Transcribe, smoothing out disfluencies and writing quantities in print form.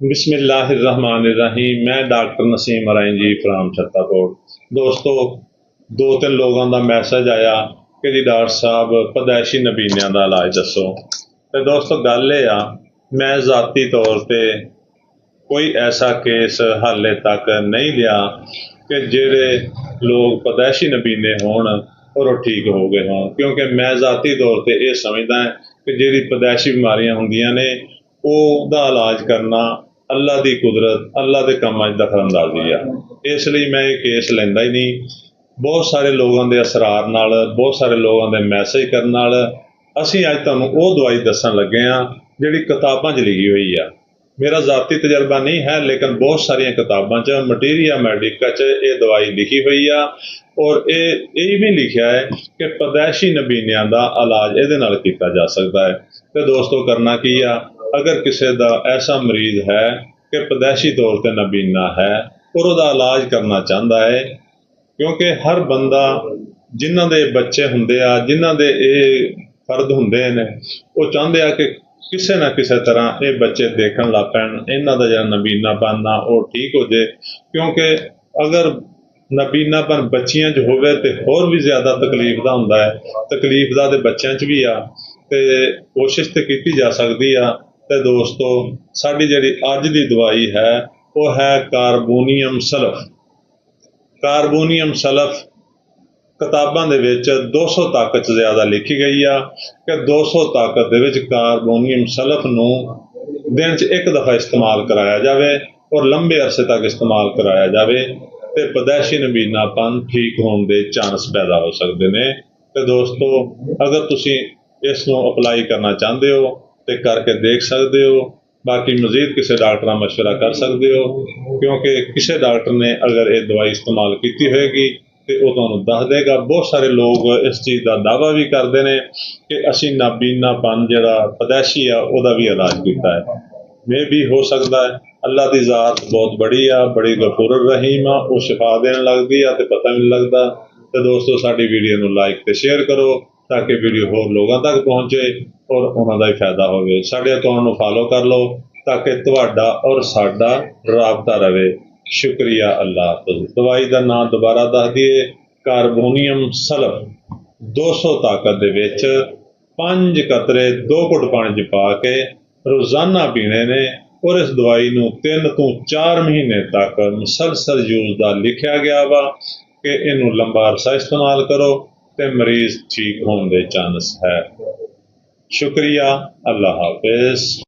बिस्मिल्लाहिर्रहमानिर्रहीम। मैं doctor Naseem Arain ji from Chhattakot. दोस्तों, दो तीन लोगों का मैसेज आया कि जी डॉक्टर साहब पैदाइशी नबीनिया का इलाज दसो। तो दोस्तों गल ये आ, मैं ज़ाती तौर पर कोई ऐसा केस हाले तक नहीं लिया कि जेड़े लोग पैदाइशी नबीने होण और वो ठीक हो गए हों, क्योंकि मैं ज़ाती तौर पर यह समझदा है कि जी पैदाइशी बीमारियां होंदियां ने ਉਹਦਾ इलाज करना अल्लाह की कुदरत, अल्लाह के कामां च दखलअंदाजी आ। इसलिए मैं ये केस लैंदा ही नहीं। बहुत सारे लोगों के असरार नाल, बहुत सारे लोगों के मैसेज करने नाल असीं अज तुहानूं वो दवाई दस्सण लगे हाँ जिहड़ी किताबां 'च लिखी हुई आ। मेरा ज़ाती तजर्बा नहीं है, लेकिन बहुत सारिया किताबां 'च मटीरिया मैडिका 'च ये दवाई लिखी हुई आ और ये भी लिखा है कि पैदाइशी नबीनिया का इलाज ये नाल कीता जा सकता है। तो दोस्तों करना की आ, अगर किसी का ऐसा मरीज है कि पैदाइशी तौर पर नबीना है और उसका इलाज करना चाहता है, क्योंकि हर बंदा जिन्हों के बच्चे होंगे आ, जिन्हों के ये फर्द होंगे ने, वो चाहते हैं कि किसी ना किसी तरह ये बच्चे देखने लग पैन, इन्हों का जो नबीनापन आ वो ठीक हो जाए। क्योंकि अगर नबीनापन बच्चियां च होवे तो होर भी ज्यादा तकलीफ का होंदा है। तकलीफ का तो बच्चों च भी आ, ते कोशिश तो की जा सकती आ। तो दोस्तों साड़ी जिहड़ी अज की दवाई है वो है कार्बोनियम सल्फ। कार्बोनियम सल्फ किताबां दे विच 200 ताकत ज्यादा लिखी गई आ कि 200 ताकत दे विच कार्बोनियम सल्फ नूं दिन च एक दफ़ा इस्तेमाल कराया जाए और लंबे अरसे तक इस्तेमाल कराया जाए तो पैदाइशी नबीनापन ठीक होने के चांस पैदा हो सकते हैं। तो दोस्तों अगर तुसी इस नूं अपलाई करना चाहते हो तो करके देख सकते हो। बाकी मजीद किसी डॉक्टर मशवरा कर सकते हो, क्योंकि किसी डॉक्टर ने अगर ये दवाई इस्तेमाल की होगी तो वह तुहानूं दस देगा। बहुत सारे लोग इस चीज़ का दावा भी करते हैं कि असीं नाबीनापन जिहड़ा पैदाइशी आ उहदा भी इलाज किया है। मे भी हो सकता है। अल्लाह की ज़ात बहुत बड़ी आ, बड़ी गफूर रहीम आ, वो शिफा देन लगती है तो पता नहीं लगता। तो दोस्तों साडी वीडियो नूं लाइक ते शेयर करो ताकि वीडियो होर लोगों तक पहुँचे और उन्होंने ही फायदा हो। साडे अकाउंट नूं फॉलो कर लो ताकि तुहाडा और साडा राबता रहे। शुक्रिया, अल्लाह हाफ़िज़। दवाई का नाम दोबारा दस दिए, कार्बोनियम सल्फ 200 ताकत दे विच 5 कतरे 2 घुट पानी च पा के रोजाना पीने ने और इस दवाई नूं 3 तो 4 महीने तक मुसलसल यूज का लिखा गया वा कि इनू लंबा अरसा इस्तेमाल करो तो मरीज ठीक होने के चांस है। शुक्रिया, अल्लाह हाफ़िज़।